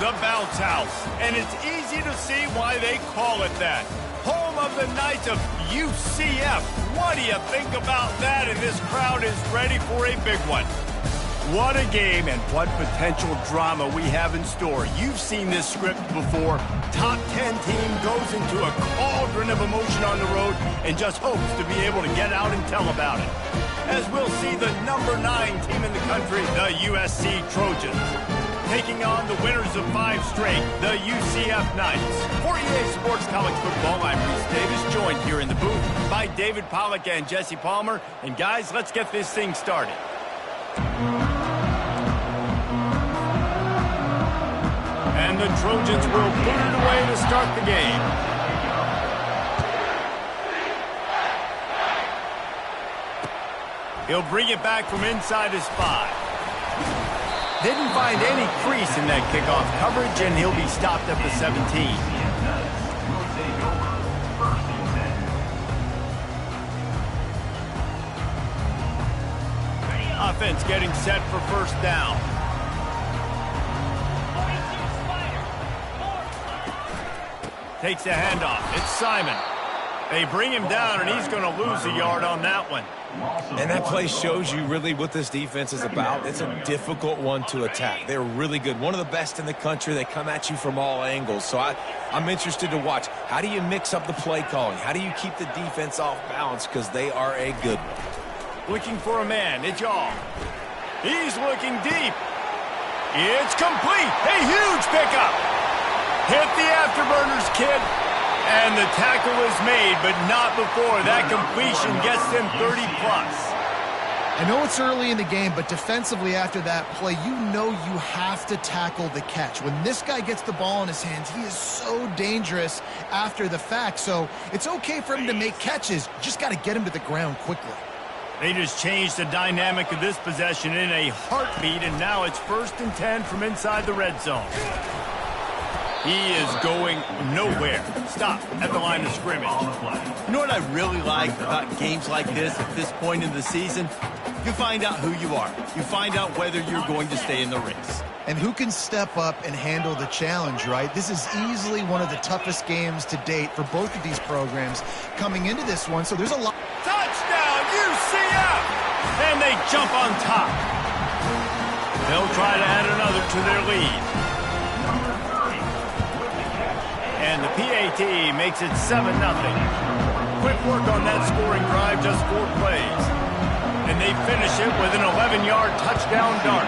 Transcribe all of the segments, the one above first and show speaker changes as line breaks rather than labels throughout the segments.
the Bounce House, and it's easy to see why they call it that. Home of the Knights of UCF. What do you think about that? And this crowd is ready for a big one. What a game and what potential drama we have in store. You've seen this script before. Top 10 team goes into a cauldron of emotion on the road and just hopes to be able to get out and tell about it. As we'll see the number 9 team in the country, the USC Trojans, taking on the winners of 5 straight, the UCF Knights. For EA Sports College Football, I'm Reese Davis, joined here in the booth by David Pollack and Jesse Palmer. And guys, let's get this thing started. And the Trojans will put it away to start the game. He'll bring it back from inside his 5. Didn't find any crease in that kickoff coverage, and he'll be stopped at the 17. Offense getting set for first down. Takes a handoff. It's Simon. They bring him down, and he's going to lose a yard on that one.
And that play shows you really what this defense is about. It's a difficult one to attack. They're really good. One of the best in the country. They come at you from all angles. So I'm interested to watch. How do you mix up the play calling? How do you keep the defense off balance? Because they are a good one.
Looking for a man. It's Yaw. He's looking deep. It's complete. A huge pickup. Hit the afterburners, kid. And the tackle is made, but not before that completion gets them 30-plus.
I know it's early in the game, but defensively after that play, you know you have to tackle the catch. When this guy gets the ball in his hands, he is so dangerous after the fact. So it's okay for him to make catches. You just got to get him to the ground quickly.
They just changed the dynamic of this possession in a heartbeat, and now it's 1st and 10 from inside the red zone. He is going nowhere. Stop at the line of scrimmage.
You know what I really like about games like this at this point in the season? You find out who you are. You find out whether you're going to stay in the race.
And who can step up and handle the challenge, right? This is easily one of the toughest games to date for both of these programs coming into this one. So there's a lot.
Touchdown, UCF! And they jump on top. They'll try to add another to their lead. And the PAT makes it 7-0. Quick work on that scoring drive, just 4 plays. And they finish it with an 11-yard touchdown dart.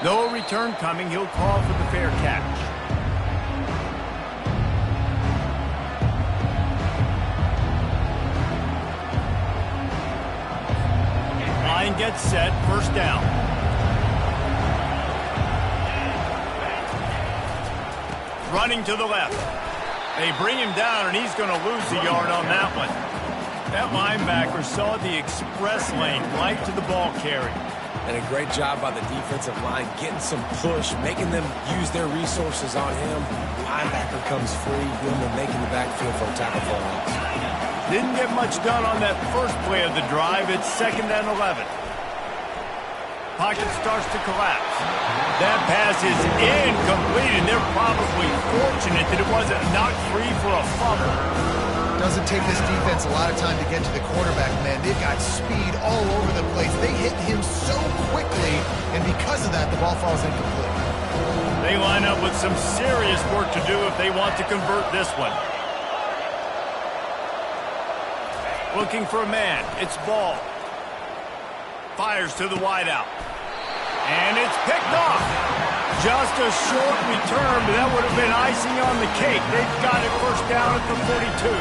No return coming. He'll call for the fair catch. Line gets set, first down. Running to the left. They bring him down, and he's going to lose a yard on that one. That linebacker saw the express lane right to the ball carrier.
And a great job by the defensive line, getting some push, making them use their resources on him. Linebacker comes free, him and making the backfield for a tackle for a loss.
Didn't get much done on that first play of the drive. It's 2nd and 11. Pocket starts to collapse. That pass is incomplete, and they're probably fortunate that it wasn't knocked free for a fumble.
Doesn't take this defense a lot of time to get to the quarterback, man. They've got speed all over the place. They hit him so quickly, and because of that, the ball falls incomplete.
They line up with some serious work to do if they want to convert this one. Looking for a man. It's Ball. Fires to the wideout. And it's picked off. Just a short return, but that would have been icing on the cake. They've got it first down at the 42.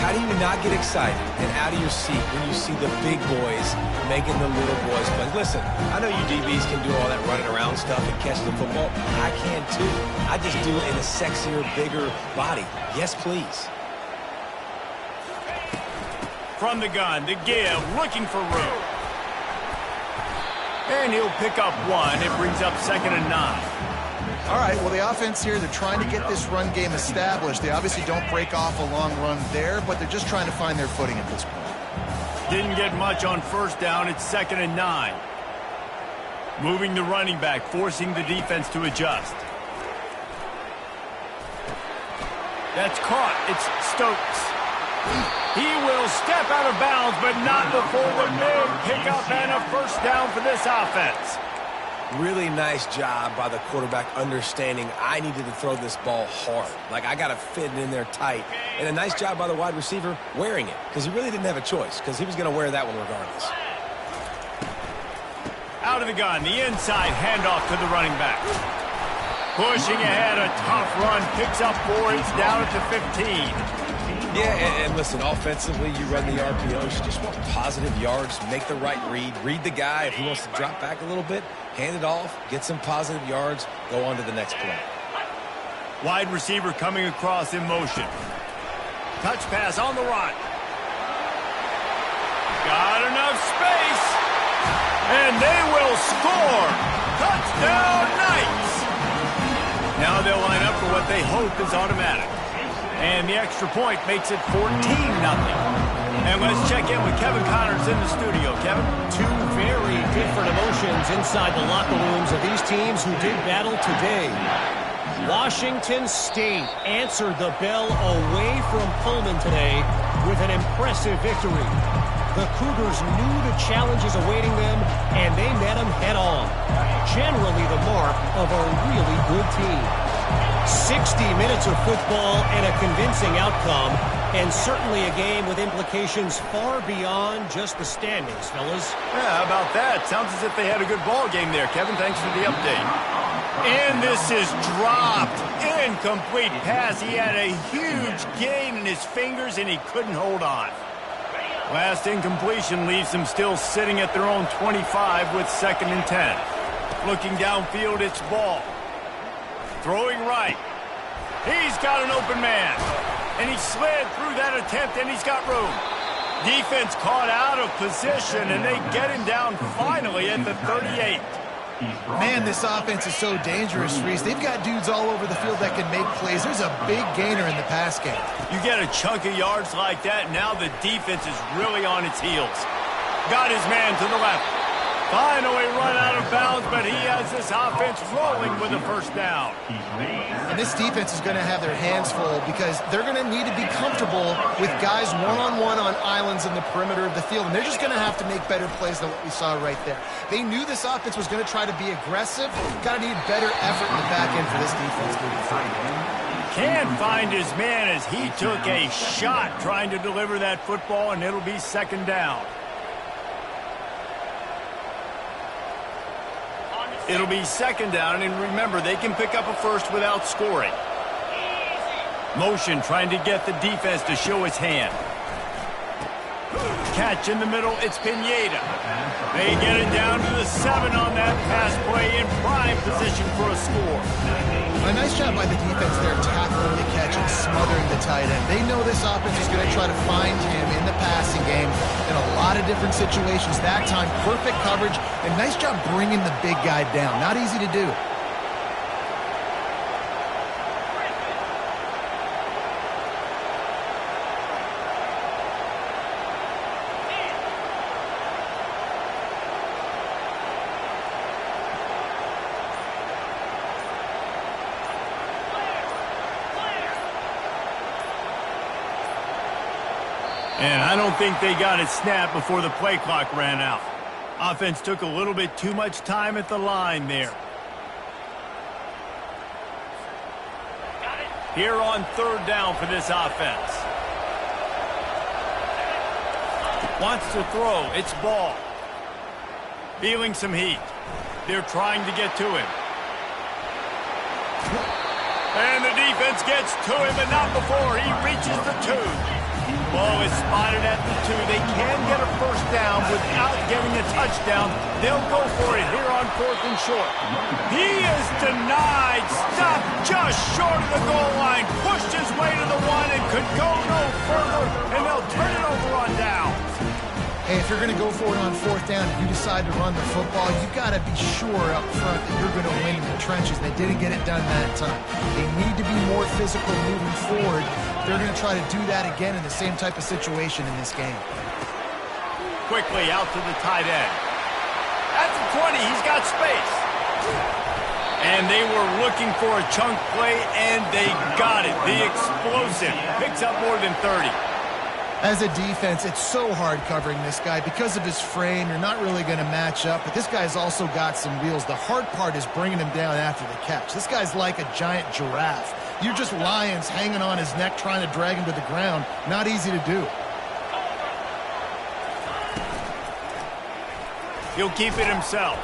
How do you not get excited and out of your seat when you see the big boys making the little boys play? Listen, I know you DBs can do all that running around stuff and catch the football. I can too. I just do it in a sexier, bigger body. Yes, please.
From the gun, the give, looking for room. And he'll pick up 1. It brings up 2nd and 9.
All right, well, the offense here, they're trying to get this run game established. They obviously don't break off a long run there, but they're just trying to find their footing at this point.
Didn't get much on first down. It's 2nd and 9. Moving the running back, forcing the defense to adjust. That's caught. It's Stokes. He will step out of bounds, but not before the big pickup and a first down for this offense.
Really nice job by the quarterback understanding I needed to throw this ball hard. Like, I got to fit it in there tight. And a nice job by the wide receiver wearing it, because he really didn't have a choice, because he was going to wear that one regardless.
Out of the gun, the inside handoff to the running back. Pushing ahead, a tough run, picks up 4, it's down at the 15.
Yeah, and listen, offensively, you run the RPOs. You just want positive yards, make the right read the guy. If he wants to drop back a little bit, hand it off, get some positive yards, go on to the next play.
Wide receiver coming across in motion. Touch pass on the run. Got enough space. And they will score. Touchdown, Knights. Now they'll line up for what they hope is automatic. And the extra point makes it 14-0. And let's check in with Kevin Connors in the studio. Kevin?
Two very different emotions inside the locker rooms of these teams who did battle today. Washington State answered the bell away from Pullman today with an impressive victory. The Cougars knew the challenges awaiting them, and they met them head-on. Generally the mark of a really good team. 60 minutes of football and a convincing outcome, and certainly a game with implications far beyond just the standings, fellas.
Yeah, how about that? Sounds as if they had a good ball game there, Kevin. Thanks for the update. And this is dropped. Incomplete pass. He had a huge gain in his fingers, and he couldn't hold on. Last incompletion leaves them still sitting at their own 25 with 2nd and 10. Looking downfield, it's Ball. Throwing right. He's got an open man. And he slid through that attempt, and he's got room. Defense caught out of position, and they get him down finally at the 38.
Man, this offense is so dangerous, Reese. They've got dudes all over the field that can make plays. There's a big gainer in the pass game.
You get a chunk of yards like that, now the defense is really on its heels. Got his man to the left. Finally run out of bounds, but he has this offense rolling with a first down.
And this defense is going to have their hands full because they're going to need to be comfortable with guys one-on-one on islands in the perimeter of the field, and they're just going to have to make better plays than what we saw right there. They knew this offense was going to try to be aggressive. Got to need better effort in the back end for this defense moving forward.
Can't find his man as he took a shot trying to deliver that football, and it'll be 2nd down. It'll be 2nd down, and remember, they can pick up a first without scoring. Motion trying to get the defense to show his hand. Catch in the middle, it's Pineda. They get it down to the 7 on that pass play in prime position for a score.
A nice job by the defense there tackling the catch and smothering the tight end. They know this offense is going to try to find him in the passing game in a lot of different situations. That time, perfect coverage, and nice job bringing the big guy down. Not easy to do.
And I don't think they got it snapped before the play clock ran out. Offense took a little bit too much time at the line there. Here on 3rd down for this offense. Wants to throw. It's Ball. Feeling some heat. They're trying to get to him. And the defense gets to him, but not before he reaches the 2. Ball is spotted at the 2. They can get a first down without getting a touchdown. They'll go for it here on 4th and short. He is denied. Stopped just short of the goal line. Pushed his way to the 1 and could go no further. And they'll turn it over on down.
Hey, if you're going to go for it on 4th down and you decide to run the football, you've got to be sure up front that you're going to win in the trenches. They didn't get it done that time. They need to be more physical moving forward. They're going to try to do that again in the same type of situation in this game.
Quickly out to the tight end. At the 20, he's got space. And they were looking for a chunk play, and they got it. The explosive picks up more than 30.
As a defense, it's so hard covering this guy. Because of his frame, you're not really going to match up, but this guy's also got some wheels. The hard part is bringing him down after the catch. This guy's like a giant giraffe. You're just lions hanging on his neck trying to drag him to the ground. Not easy to do.
He'll keep it himself.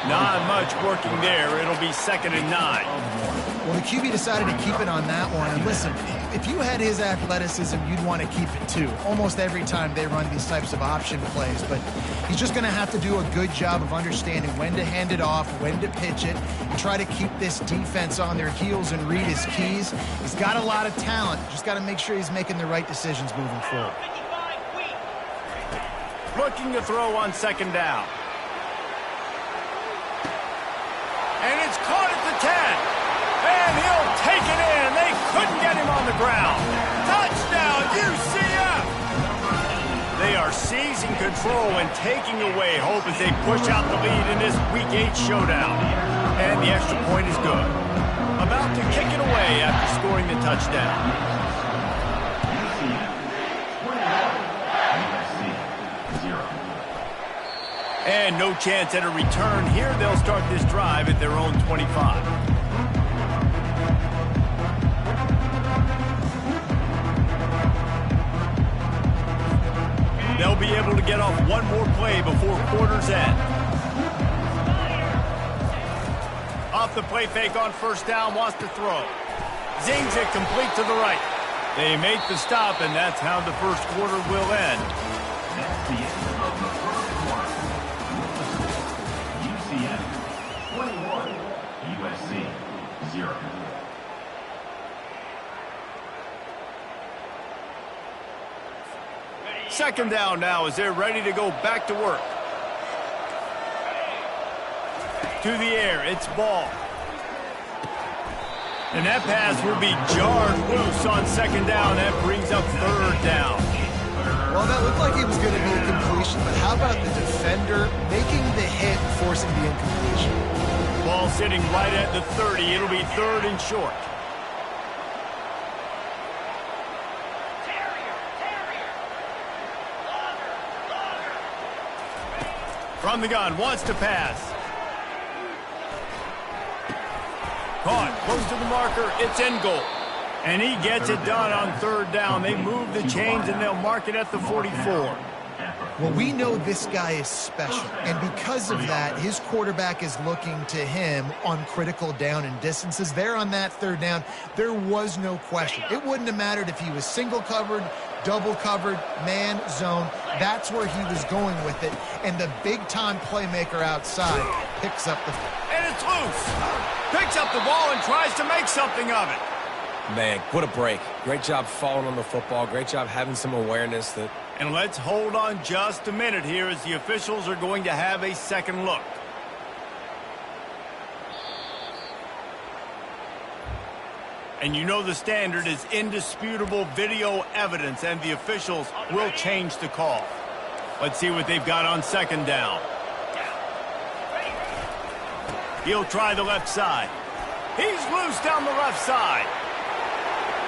Not much working there. It'll be 2nd and 9.
Well, the QB decided to keep it on that one. And listen, if you had his athleticism, you'd want to keep it too. Almost every time they run these types of option plays. But he's just going to have to do a good job of understanding when to hand it off, when to pitch it, and try to keep this defense on their heels and read his keys. He's got a lot of talent. Just got to make sure he's making the right decisions moving forward.
Looking to throw on 2nd down. And it's caught at the 10. And he'll take it in. They couldn't get him on the ground. Touchdown, UCF! They are seizing control and taking away hope as they push out the lead in this Week 8 showdown. And the extra point is good. About to kick it away after scoring the touchdown. And no chance at a return here. They'll start this drive at their own 25. They'll be able to get off one more play before quarter's end. Off the play fake on 1st down, wants to throw. Zings it complete to the right. They make the stop, and that's how the first quarter will end.
That's the end of the first quarter. UCF 21, USC 0.
Second down now as they're ready to go back to work. To the air, it's Ball. And that pass will be jarred loose on 2nd down. That brings up 3rd down.
Well, that looked like it was going to be a completion, but how about the defender making the hit, forcing the incompletion?
Ball sitting right at the 30. It'll be 3rd and short. From the gun, wants to pass. Caught, close to the marker, it's in goal. And he gets it done on 3rd down. They move the chains and they'll mark it at the 44.
Well, we know this guy is special, and because of that, his quarterback is looking to him on critical down and distances. There on that 3rd down, there was no question. It wouldn't have mattered if he was single covered, double covered, man, zone. That's where he was going with it, and the big-time playmaker outside picks up the...
And it's loose. Picks up the ball and tries to make something of it.
Man, what a break. Great job falling on the football. Great job having some awareness that...
And let's hold on just a minute here as the officials are going to have a second look. And you know the standard is indisputable video evidence, and the officials will change the call. Let's see what they've got on 2nd down. He'll try the left side. He's loose down the left side.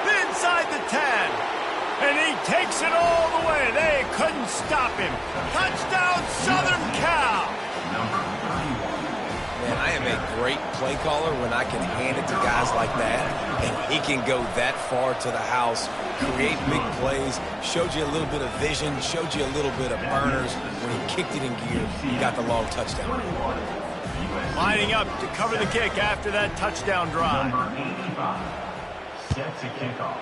Inside the 10. And he takes it all the way. They couldn't stop him. Touchdown, Southern Cal.
Man, I am a great play caller when I can hand it to guys like that, and he can go that far to the house, create big plays, showed you a little bit of vision, showed you a little bit of burners. When he kicked it in gear, he got the long touchdown.
Lining up to cover the kick after that touchdown drive.
Set to kick off.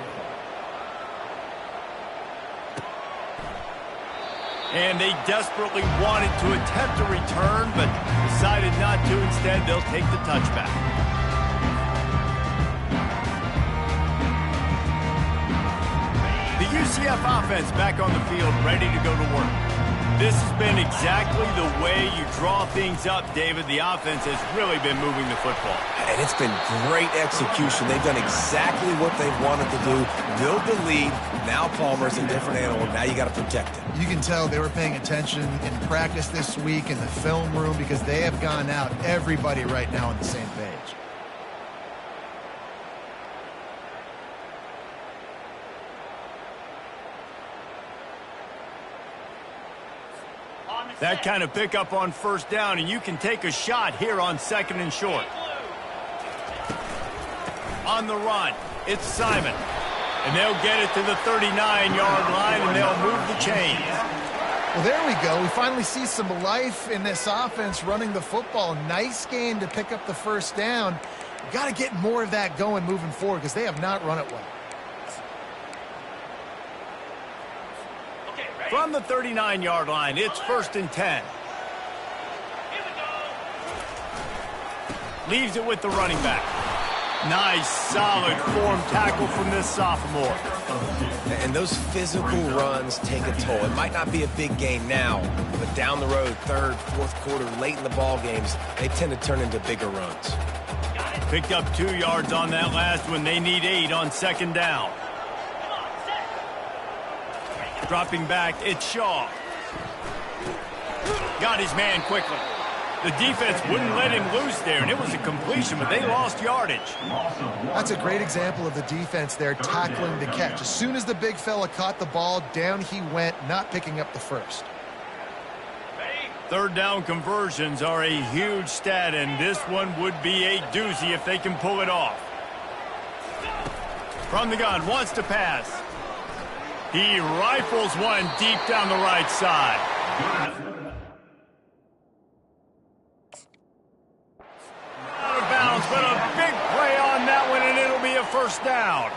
And they desperately wanted to attempt a return, but decided not to. Instead, they'll take the touchback. The UCF offense back on the field, ready to go to work. This has been exactly the way you draw things up, David. The offense has really been moving the football.
And it's been great execution. They've done exactly what they've wanted to do. Build the lead. Now Palmer's a different animal. Now you got to protect him.
You can tell they were paying attention in practice this week in the film room because they have gone out, everybody right now on the same page.
That kind of pickup on first down, and you can take a shot here on 2nd and short. On the run, it's Simon. And they'll get it to the 39-yard line, and they'll move the chains.
Well, there we go. We finally see some life in this offense running the football. Nice game to pick up the first down. Got to get more of that going moving forward because they have not run it well.
From the 39-yard line, it's 1st and 10. Leaves it with the running back. Nice, solid form tackle from this sophomore.
And those physical runs take a toll. It might not be a big gain now, but down the road, 3rd, 4th quarter, late in the ball games, they tend to turn into bigger runs.
Picked up 2 yards on that last one. They need 8 on 2nd down. Dropping back, it's Shaw. Got his man quickly. The defense wouldn't let him loose there, and it was a completion, but they lost yardage.
That's a great example of the defense there tackling the catch. As soon as the big fella caught the ball, down he went, not picking up the first.
3rd down conversions are a huge stat, and this one would be a doozy if they can pull it off. From the gun, wants to pass. He rifles one deep down the right side. Out of bounds, but a big play on that one, and it'll be a 1st down.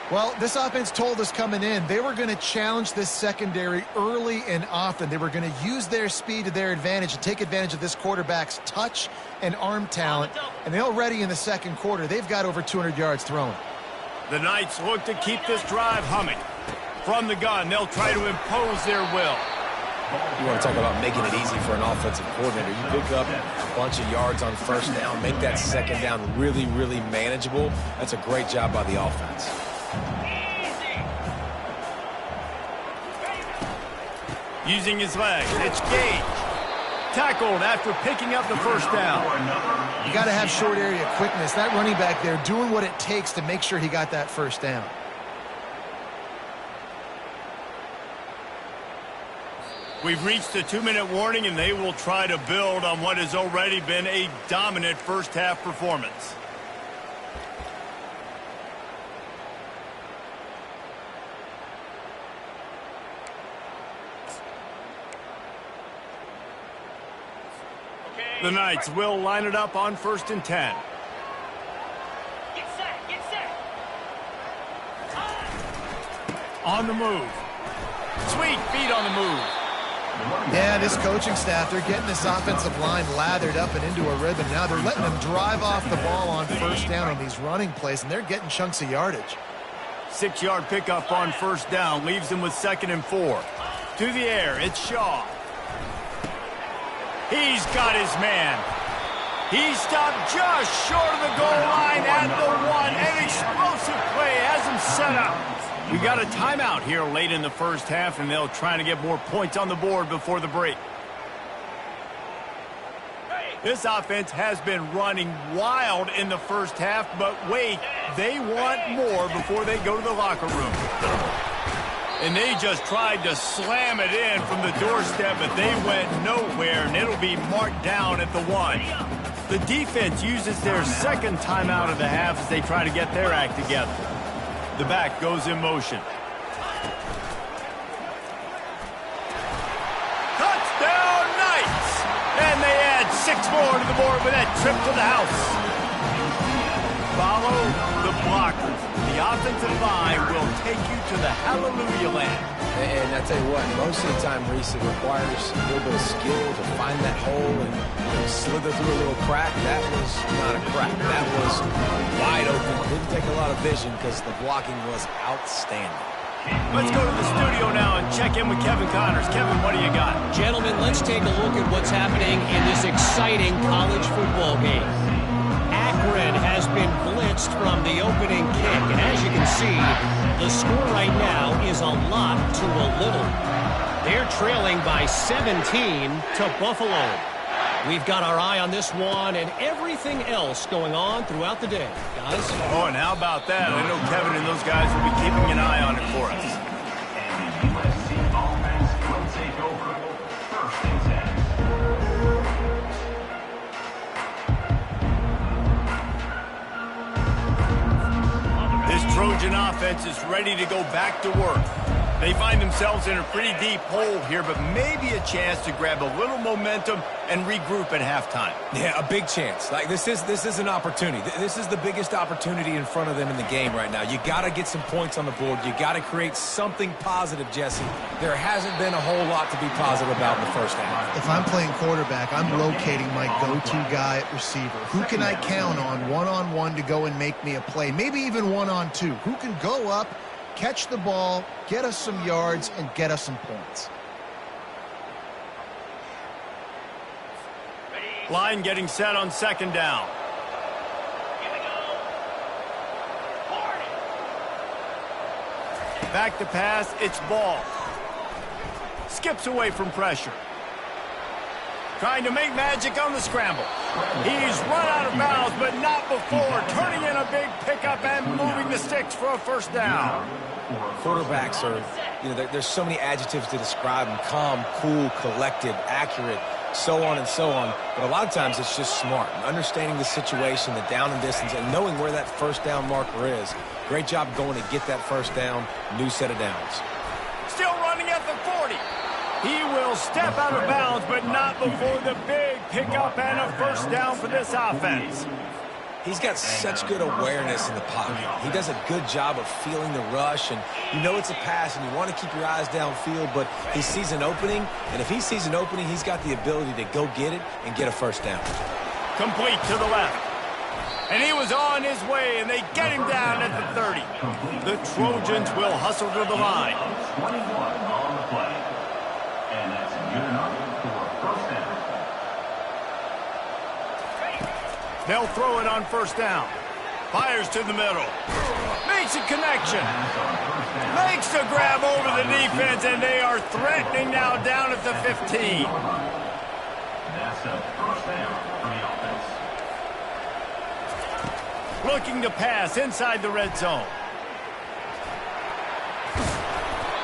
Well, this offense told us coming in they were going to challenge this secondary early and often. They were going to use their speed to their advantage and take advantage of this quarterback's touch and arm talent. And already in the 2nd quarter, they've got over 200 yards thrown.
The Knights look to keep this drive humming. From the gun, they'll try to impose their will.
You want to talk about making it easy for an offensive coordinator. You pick up a bunch of yards on 1st down, make that 2nd down really, really manageable. That's a great job by the offense.
Using his legs, it's Gage. Tackled after picking up the 1st down.
You got to have short area quickness. That running back there doing what it takes to make sure he got that 1st down.
We've reached the 2-minute warning, and they will try to build on what has already been a dominant first-half performance. The Knights will line it up on 1st and 10.
Get set, get set.
On the move. Sweet feet on the move.
Yeah, this coaching staff, they're getting this offensive line lathered up and into a rhythm. Now they're letting them drive off the ball on 1st down on these running plays, and they're getting chunks of yardage.
6-yard pickup on 1st down leaves them with 2nd and 4. To the air, it's Shaw. He's got his man. He stopped just short of the goal line at the 1. An explosive play has him set up. We got a timeout here late in the 1st half, and they'll try to get more points on the board before the break. This offense has been running wild in the 1st half, but wait, they want more before they go to the locker room. And they just tried to slam it in from the doorstep, but they went nowhere, and it'll be marked down at the 1. The defense uses their 2nd timeout of the half as they try to get their act together. The back goes in motion. Touchdown Knights! And they add 6 more to the board with that trip to the house. Follow the blockers. The offensive line will take you to the hallelujah land.
And I tell you what, most of the time, Reese, it requires a little bit of skill to find that hole and slither through a little crack. That was not a crack. That was wide open. Didn't take a lot of vision because the blocking was outstanding.
Let's go to the studio now and check in with Kevin Connors. Kevin, what do you got?
Gentlemen, let's take a look at what's happening in this exciting college football game. Akron has been blitzed from the opening kick, and as you can see, the score right now is a lot to a little. They're trailing by 17 to Buffalo. We've got our eye on this one and everything else going on throughout the day, guys.
Oh, and how about that? I know Kevin and those guys will be keeping an eye on it for us.
And the USC offense will take over. First and 10.
This Trojan offense is ready to go back to work. They find themselves in a pretty deep hole here, but maybe a chance to grab a little momentum and regroup at halftime.
Yeah, a big chance. Like this is an opportunity. This is the biggest opportunity in front of them in the game right now. You got to get some points on the board. You got to create something positive, Jesse. There hasn't been a whole lot to be positive about in the first half.
If I'm playing quarterback, I'm locating my go-to guy at receiver. Who can I count on one-on-one to go and make me a play? Maybe even one-on-two. Who can go up, catch the ball, get us some yards, and get us some points?
Line getting set on second down.
Here we go. 40.
Back to pass, it's ball. Skips away from pressure. Trying to make magic on the scramble. He's run out of bounds, but not before. Turning in a big pickup and moving the sticks for a first down.
Quarterbacks are, there's so many adjectives to describe them. Calm, cool, collected, accurate, so on and so on. But a lot of times it's just smart. Understanding the situation, the down and distance, and knowing where that first down marker is. Great job going to get that first down. New set of downs.
Still running at the 40. He will step out of bounds, but not before the big pickup and a first down for this offense.
He's got such good awareness in the pocket. He does a good job of feeling the rush, and you know it's a pass, and you want to keep your eyes downfield, but he sees an opening, and if he sees an opening, he's got the ability to go get it and get a first down.
Complete to the left. And he was on his way, and they get him down at the 30. The Trojans will hustle to the line.
21 on the play. And that's good enough for a first down.
They'll throw it on first down. Fires to the middle. Makes a connection. Makes a grab over the defense, and they are threatening now down at the 15.
That's a first down for the offense.
Looking to pass inside the red zone.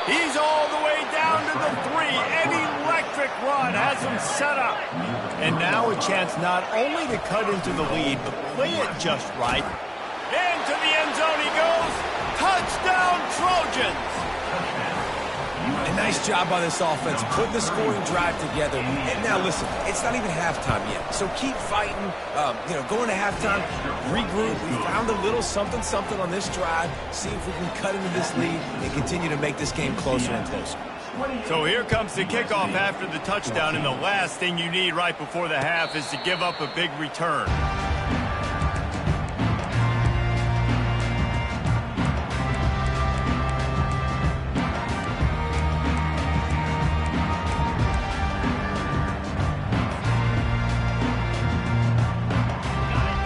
He's all the way down to the 3. An electric run has him set up. And now a chance not only to cut into the lead, but play it just right. Into the end zone he goes. Touchdown, Trojans!
A nice job by this offense, putting the scoring drive together. And now listen, it's not even halftime yet. So keep fighting, going to halftime, regroup. We found a little something on this drive. See if we can cut into this lead and continue to make this game closer and closer.
So here comes the kickoff after the touchdown, and the last thing you need right before the half is to give up a big return.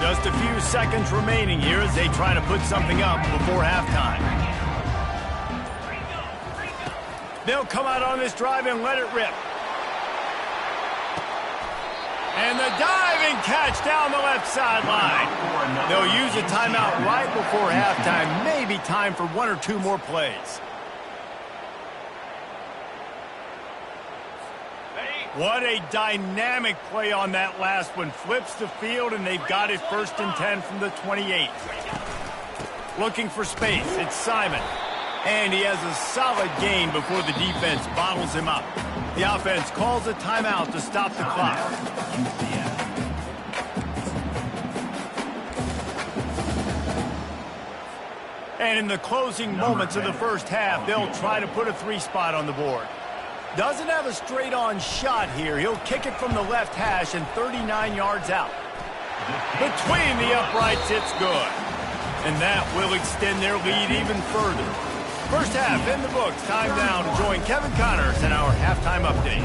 Just a few seconds remaining here as they try to put something up before halftime. They'll come out on this drive and let it rip. And the diving catch down the left sideline. They'll use a timeout right before halftime. Maybe time for one or two more plays. What a dynamic play on that last one. Flips the field, and they've got it 1st and 10 from the 28. Looking for space. It's Simon. And he has a solid gain before the defense bottles him up. The offense calls a timeout to stop the clock. And in the closing moments of the first half, they'll try to put a 3 spot on the board. Doesn't have a straight-on shot here. He'll kick it from the left hash and 39 yards out. Between the uprights, it's good. And that will extend their lead even further. First half in the books. Time now to join Kevin Connors in our halftime update.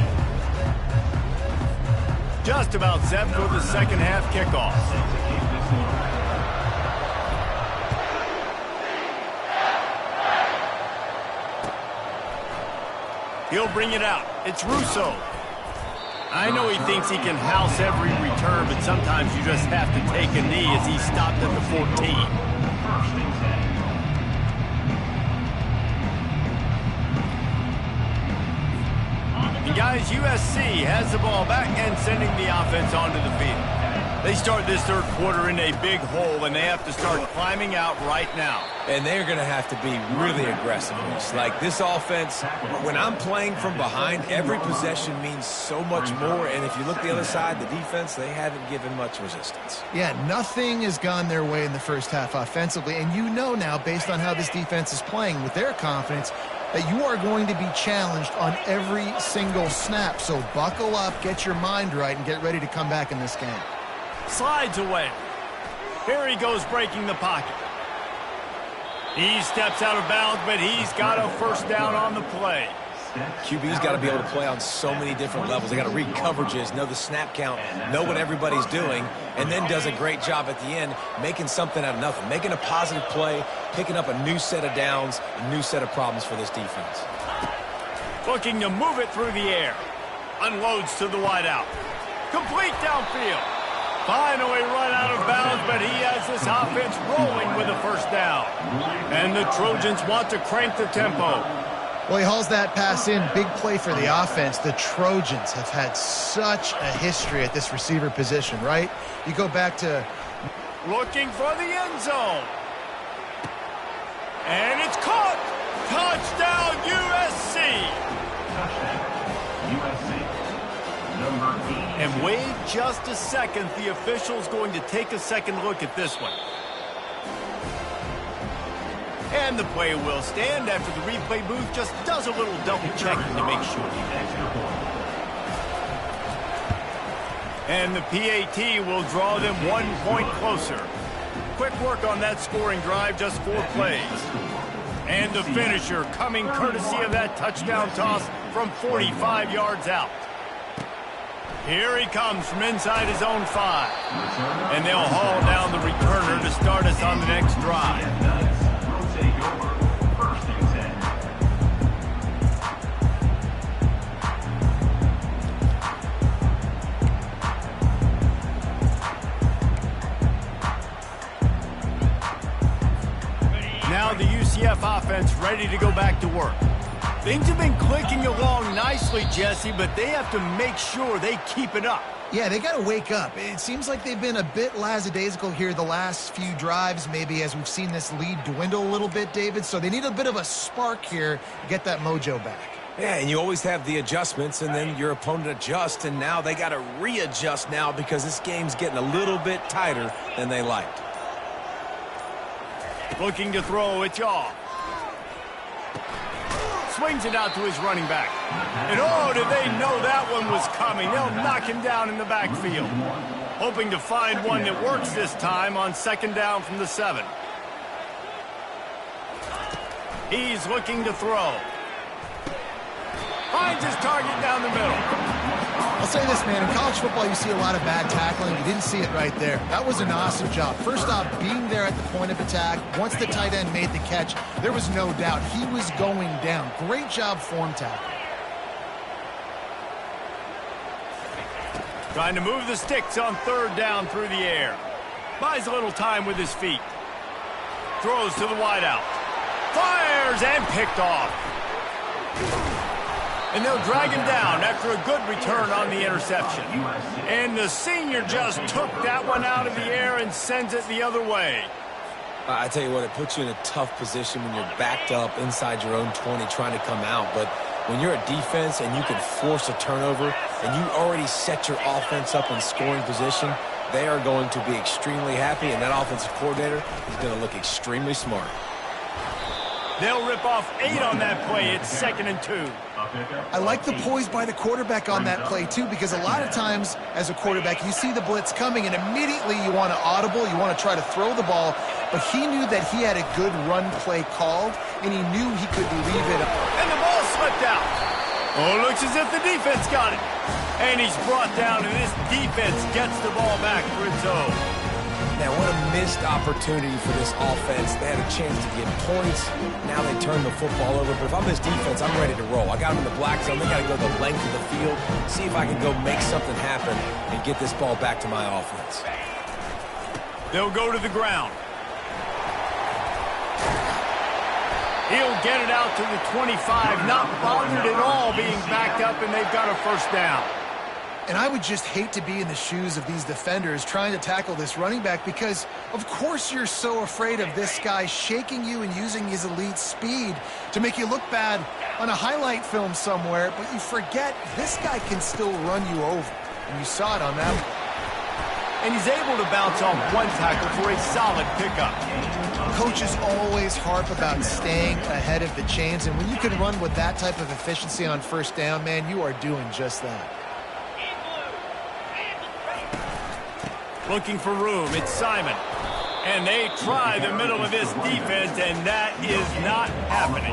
Just about set for the second half kickoff. He'll bring it out. It's Russo. I know he thinks he can house every return, but sometimes you just have to take a knee as he stopped at the 14. And guys, USC has the ball back and sending the offense onto the field. They start this third quarter in a big hole, and they have to start climbing out right now.
And they're going to have to be really aggressive. Like this offense, when I'm playing from behind, every possession means so much more. And if you look the other side, the defense, they haven't given much resistance.
Yeah, nothing has gone their way in the first half offensively. And you know now, based on how this defense is playing with their confidence, that you are going to be challenged on every single snap. So buckle up, get your mind right, and get ready to come back in this game.
Slides away. Here he goes breaking the pocket. He steps out of bounds, but he's got a first down on the play.
QB's got to be able to play on so many different levels. They got to read coverages, know the snap count, know what everybody's doing, and then does a great job at the end making something out of nothing, making a positive play, picking up a new set of downs, a new set of problems for this defense.
Looking to move it through the air. Unloads to the wideout. Complete downfield. Finally run out of bounds, but he has this offense rolling with a first down. And the Trojans want to crank the tempo.
Well, he hauls that pass in. Big play for the offense. The Trojans have had such a history at this receiver position, right? You go back to...
Looking for the end zone. And it's caught. Touchdown, USC.
Touchdown, USC. Number 80.
And wait just a second. The official's going to take a second look at this one. And the play will stand after the replay booth just does a little double checking to make sure. And the PAT will draw them 1 point closer. Quick work on that scoring drive, just 4 plays. And the finisher coming courtesy of that touchdown toss from 45 yards out. Here he comes from inside his own 5. And they'll haul down the returner to start us on the next drive. Now the UCF offense ready to go back to work. Things have been clicking along nicely, Jesse, but they have to make sure they keep it up.
Yeah, they got to wake up. It seems like they've been a bit lackadaisical here the last few drives, maybe as we've seen this lead dwindle a little bit, David. So they need a bit of a spark here to get that mojo back.
Yeah, and you always have the adjustments, and then your opponent adjusts, and now they got to readjust now because this game's getting a little bit tighter than they liked.
Looking to throw, it's off. Swings it out to his running back. And oh, did they know that one was coming. They'll knock him down in the backfield. Hoping to find one that works this time on second down from the 7. He's looking to throw. Finds his target down the middle.
I'll say this, man. In college football, you see a lot of bad tackling. You didn't see it right there. That was an awesome job. First off, being there at the point of attack. Once the tight end made the catch, there was no doubt he was going down. Great job form tackle.
Trying to move the sticks on third down through the air. Buys a little time with his feet. Throws to the wideout. Fires and picked off. And they'll drag him down after a good return on the interception. And the senior just took that one out of the air and sends it the other way.
I tell you what, it puts you in a tough position when you're backed up inside your own 20 trying to come out. But when you're a defense and you can force a turnover and you already set your offense up in scoring position, they are going to be extremely happy, and that offensive coordinator is going to look extremely smart.
They'll rip off 8 on that play. It's 2nd and 2.
I like the poise by the quarterback on that play, too, because a lot of times as a quarterback, you see the blitz coming, and immediately you want to audible, you want to try to throw the ball, but he knew that he had a good run play called, and he knew he could leave it.
And the ball slipped out. Oh, looks as if the defense got it. And he's brought down, and this defense gets the ball back for its own.
Now, what a missed opportunity for this offense. They had a chance to get points. Now they turn the football over. But if I'm this defense, I'm ready to roll. I got them in the black zone. They got to go the length of the field, see if I can go make something happen and get this ball back to my offense.
They'll go to the ground. He'll get it out to the 25, not bothered at all being backed up, and they've got a first down.
And I would just hate to be in the shoes of these defenders trying to tackle this running back because, of course, you're so afraid of this guy shaking you and using his elite speed to make you look bad on a highlight film somewhere, but you forget this guy can still run you over. And you saw it on that one.
And he's able to bounce off one tackle for a solid pickup.
Coaches always harp about staying ahead of the chains, and when you can run with that type of efficiency on first down, man, you are doing just that.
Looking for room, it's Simon. And they try the middle of this defense, and that is not happening.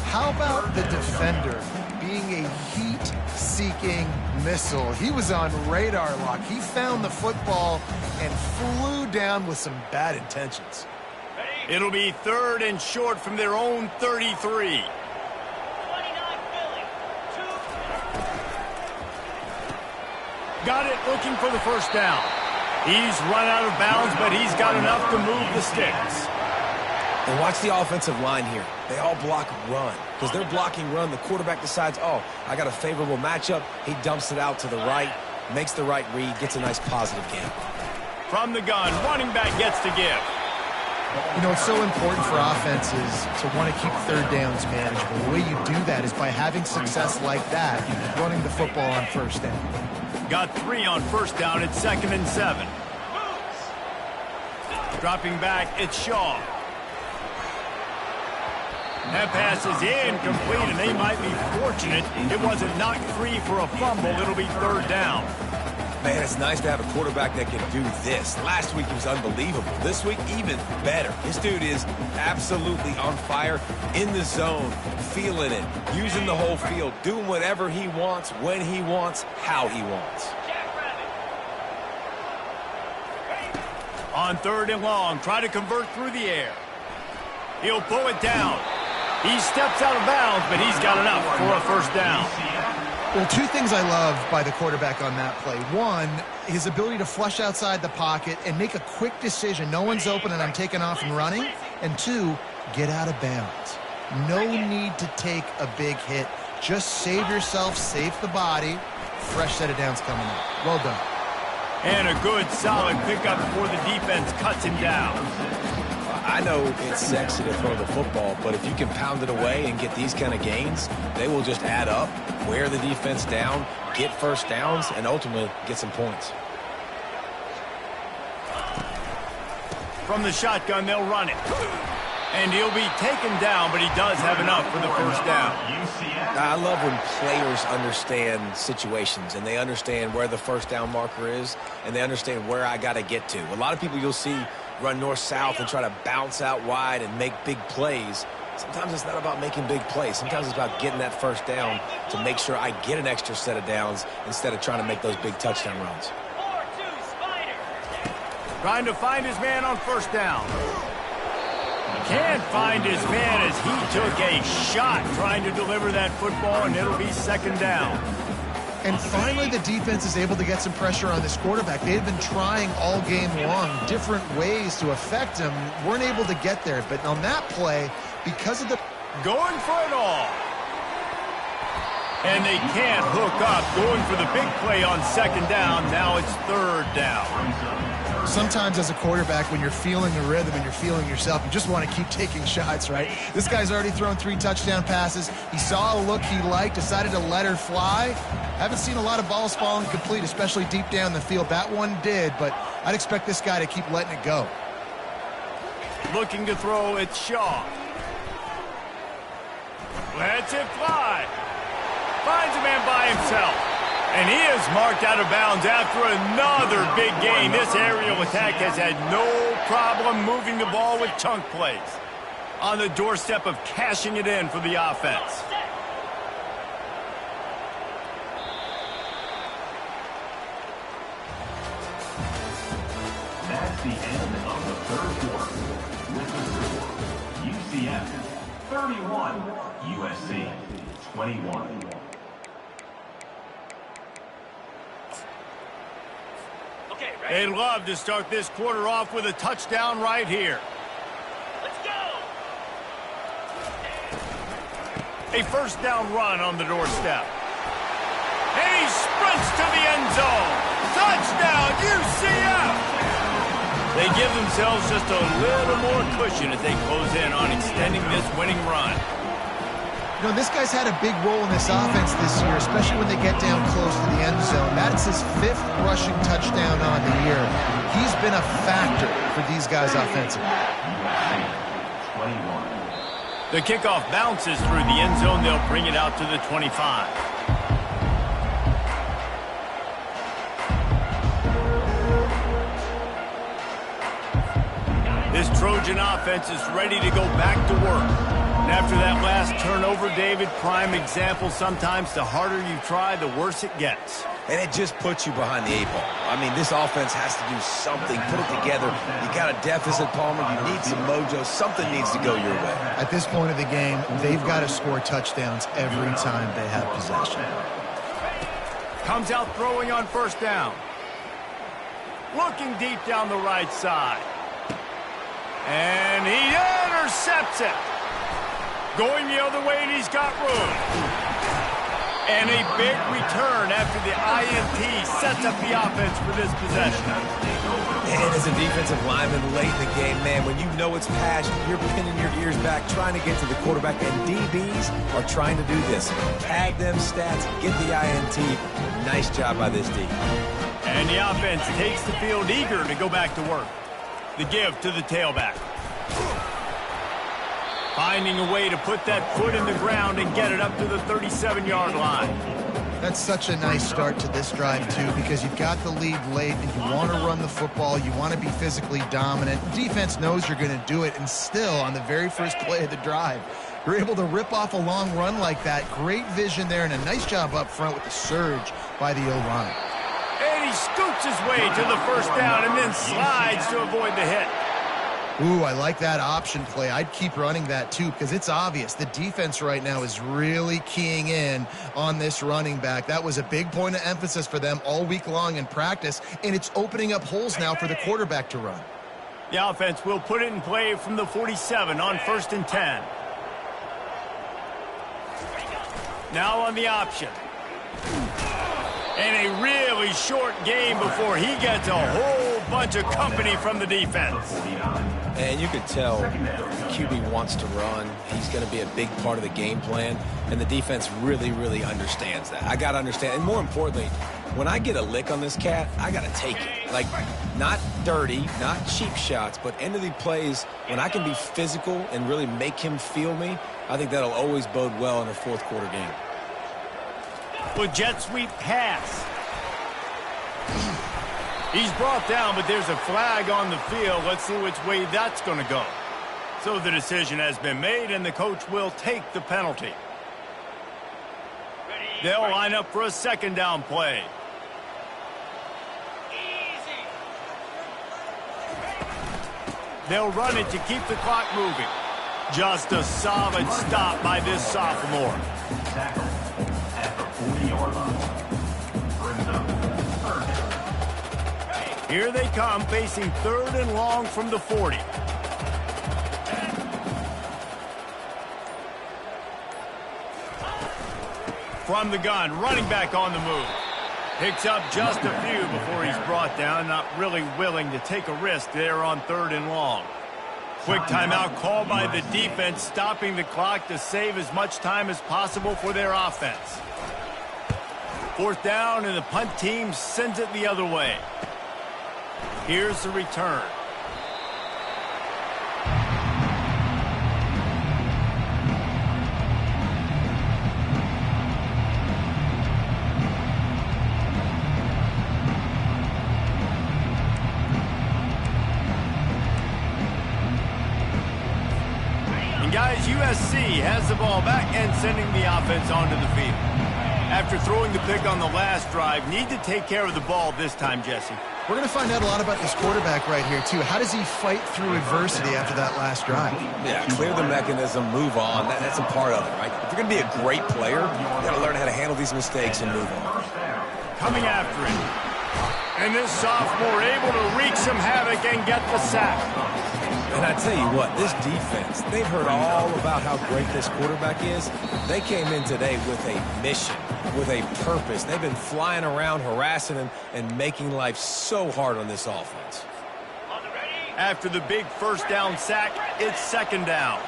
How about the defender being a heat-seeking missile? He was on radar lock. He found the football and flew down with some bad intentions.
It'll be 3rd and short from their own 33. Got it, looking for the first down. He's run out of bounds, but he's got enough to move the sticks.
And watch the offensive line here. They all block run. Because they're blocking run, the quarterback decides, oh, I got a favorable matchup. He dumps it out to the right, makes the right read, gets a nice positive gain.
From the gun, running back gets to give.
You know, it's so important for offenses to want to keep third downs manageable. The way you do that is by having success like that, running the football on first down.
Got 3 on first down. It's 2nd and 7. Dropping back, it's Shaw. That pass is incomplete, and they might be fortunate it wasn't knocked free for a fumble. It'll be 3rd down.
Man, it's nice to have a quarterback that can do this. Last week he was unbelievable. This week, even better. This dude is absolutely on fire, in the zone, feeling it, using the whole field, doing whatever he wants, when he wants, how he wants.
On 3rd and long, try to convert through the air. He'll pull it down. He steps out of bounds, but he's got enough for a first down.
Well, 2 things I love by the quarterback on that play. 1, his ability to flush outside the pocket and make a quick decision. No one's open and I'm taking off and running. And 2, get out of bounds. No need to take a big hit. Just save yourself, save the body. Fresh set of downs coming up. Well done.
And a good, solid pickup before the defense cuts him down.
I know it's sexy to throw the football, but if you can pound it away and get these kind of gains, they will just add up, wear the defense down, get first downs, and ultimately get some points.
From the shotgun, they'll run it. And he'll be taken down, but he does have enough for the first down.
I love when players understand situations and they understand where the first down marker is and they understand where I got to get to. A lot of people you'll see run north-south and try to bounce out wide and make big plays. Sometimes it's not about making big plays. Sometimes it's about getting that first down to make sure I get an extra set of downs instead of trying to make those big touchdown runs.
Trying to find his man on first down. Can't find his man as he took a shot trying to deliver that football, and it'll be 2nd down.
And finally, the defense is able to get some pressure on this quarterback. They've been trying all game long different ways to affect him. Weren't able to get there. But on that play, because of the...
Going for it all. And they can't hook up. Going for the big play on 2nd down. Now it's 3rd down.
Sometimes as a quarterback, when you're feeling the rhythm and you're feeling yourself, you just want to keep taking shots, right? This guy's already thrown 3 touchdown passes. He saw a look he liked, decided to let her fly. Haven't seen a lot of balls falling complete, especially deep down the field. That one did, but I'd expect this guy to keep letting it go.
Looking to throw, it's Shaw. Lets it fly. Finds a man by himself. And he is marked out of bounds after another big gain. This aerial attack has had no problem moving the ball with chunk plays. on the doorstep of cashing it in for the offense.
That's the end of the third quarter. With the score, UCF 31, USC 21.
Okay, ready?
They'd love to start this quarter off with a touchdown right here.
Let's go!
A first down run on the doorstep. And he sprints to the end zone. Touchdown, UCF! They give themselves just a little more cushion as they close in on extending this winning run.
You know, this guy's had a big role in this offense this year, especially when they get down close to the end zone. That's his 5th rushing touchdown on the year. He's been a factor for these guys offensively.
The kickoff bounces through the end zone. They'll bring it out to the 25. This Trojan offense is ready to go back to work. And after that last turnover, David, prime example, sometimes the harder you try, the worse it gets.
And it just puts you behind the 8 ball. I mean, this offense has to do something, put it together. You got a deficit, Palmer. You need some mojo. Something needs to go your way.
At this point of the game, they've got to score touchdowns every time they have possession.
Comes out throwing on first down. Looking deep down the right side. And he intercepts it. Going the other way, and he's got room. And a big return after the INT sets up the offense for this possession.
And as a defensive lineman late in the game, man, when you know it's pass, you're pinning your ears back, trying to get to the quarterback, and DBs are trying to do this. Pad them stats, get the INT. Nice job by this D.
And the offense takes the field eager to go back to work. The give to the tailback. Finding a way to put that foot in the ground and get it up to the 37-yard line.
That's such a nice start to this drive, too, because you've got the lead late and you want to run the football. You want to be physically dominant. Defense knows you're going to do it, and still, on the very first play of the drive, you're able to rip off a long run like that. Great vision there and a nice job up front with the surge by the O-line.
And he scoots his way to the first down and then slides to avoid the hit.
Ooh, I like that option play. I'd keep running that, too, because it's obvious. The defense right now is really keying in on this running back. That was a big point of emphasis for them all week long in practice, and it's opening up holes now for the quarterback to run.
The offense will put it in play from the 47 on 1st and 10. Now on the option. And a really short game before he gets a whole bunch of company from the defense.
And you could tell the QB wants to run. He's going to be a big part of the game plan. And the defense really, really understands that. I got to understand. And more importantly, when I get a lick on this cat, I got to take it. Like, not dirty, not cheap shots, but end of the plays, when I can be physical and really make him feel me, I think that'll always bode well in a fourth quarter game.
With jet sweep pass. He's brought down, but there's a flag on the field. Let's see which way that's going to go. So the decision has been made, and the coach will take the penalty. They'll line up for a second down play. They'll run it to keep the clock moving. Just a solid stop by this sophomore.
Tackle at the 40-yard line. Brings up third down.
Here they come, facing 3rd and long from the 40. From the gun, running back on the move. Picks up just a few before he's brought down, not really willing to take a risk there on 3rd and long. Quick timeout call by the defense, stopping the clock to save as much time as possible for their offense. 4th down, and the punt team sends it the other way. Here's the return. has the ball back and sending the offense onto the field. After throwing the pick on the last drive, need to take care of the ball this time, Jesse.
We're going to find out a lot about this quarterback right here, too. How does he fight through adversity after that last drive?
Yeah, clear the mechanism, move on. That's a part of it, right? If you're going to be a great player, you got to learn how to handle these mistakes and move on.
Coming after him. And this sophomore able to wreak some havoc and get the sack.
And I tell you what, this defense, they've heard all about how great this quarterback is. They came in today with a mission, with a purpose. They've been flying around, harassing him, and making life so hard on this offense.
After the big first down sack, it's second down.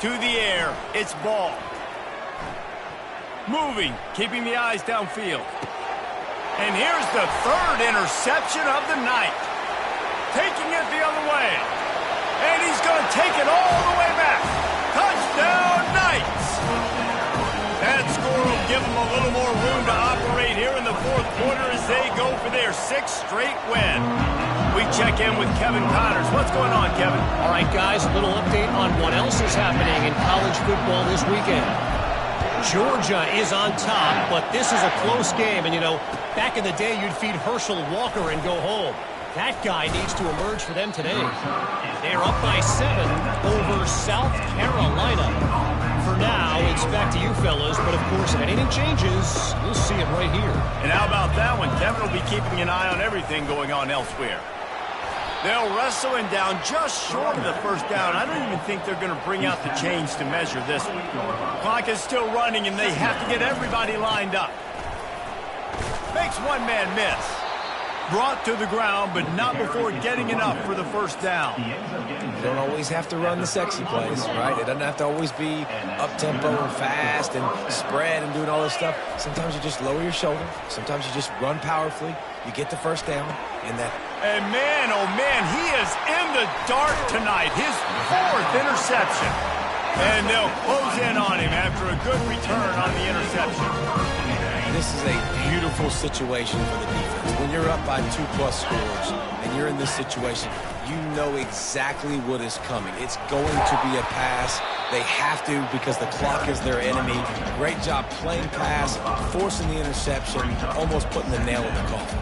To the air, it's Ball. Moving, keeping the eyes downfield. And here's the third interception of the night. Taking it the other way. And he's going to take it all the way back. Touchdown, Knights! That score will give them a little more room to operate here in the fourth quarter as they go for their sixth straight win. We check in with Kevin Connors. What's going on, Kevin?
All right, guys, a little update on what else is happening in college football this weekend. Georgia is on top, but this is a close game. And, you know, back in the day, you'd feed Herschel Walker and go home. That guy needs to emerge for them today. They're up by 7 over South Carolina. For now, it's back to you fellas, but of course, if anything changes, you'll see it right here.
And how about that one? Kevin will be keeping an eye on everything going on elsewhere. They'll wrestle him down just short of the first down. I don't even think they're going to bring out the chains to measure this one. Clock is still running, and they have to get everybody lined up. Makes one man miss. Brought to the ground, but not before getting enough for the first down.
You don't always have to run the sexy plays, right? It doesn't have to always be up-tempo and fast and spread and doing all this stuff. Sometimes you just lower your shoulder. Sometimes you just run powerfully. You get the first down, and that...
And man, oh man, he is in the dark tonight. His 4th interception. And they'll close in on him after a good return on the interception.
This is a beautiful situation for the defense. When you're up by 2+ scores and you're in this situation, you know exactly what is coming. It's going to be a pass. They have to because the clock is their enemy. Great job playing pass, forcing the interception, almost putting the nail in the coffin.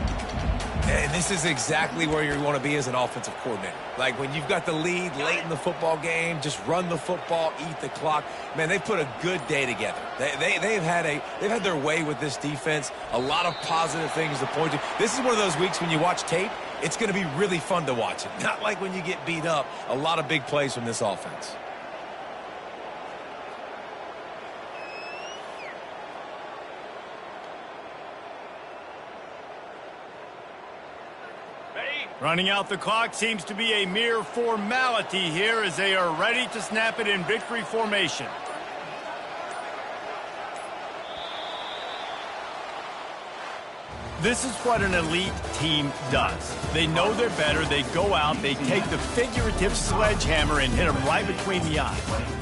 And this is exactly where you want to be as an offensive coordinator. Like when you've got the lead late in the football game, just run the football, eat the clock. Man, they've put a good day together. They've had their way with this defense. A lot of positive things to point to. This is one of those weeks when you watch tape, it's going to be really fun to watch it. Not like when you get beat up. A lot of big plays from this offense.
Running out the clock seems to be a mere formality here as they are ready to snap it in victory formation. This is what an elite team does. They know they're better. They go out, they take the figurative sledgehammer and hit them right between the eyes.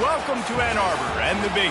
Welcome to Ann Arbor and the Big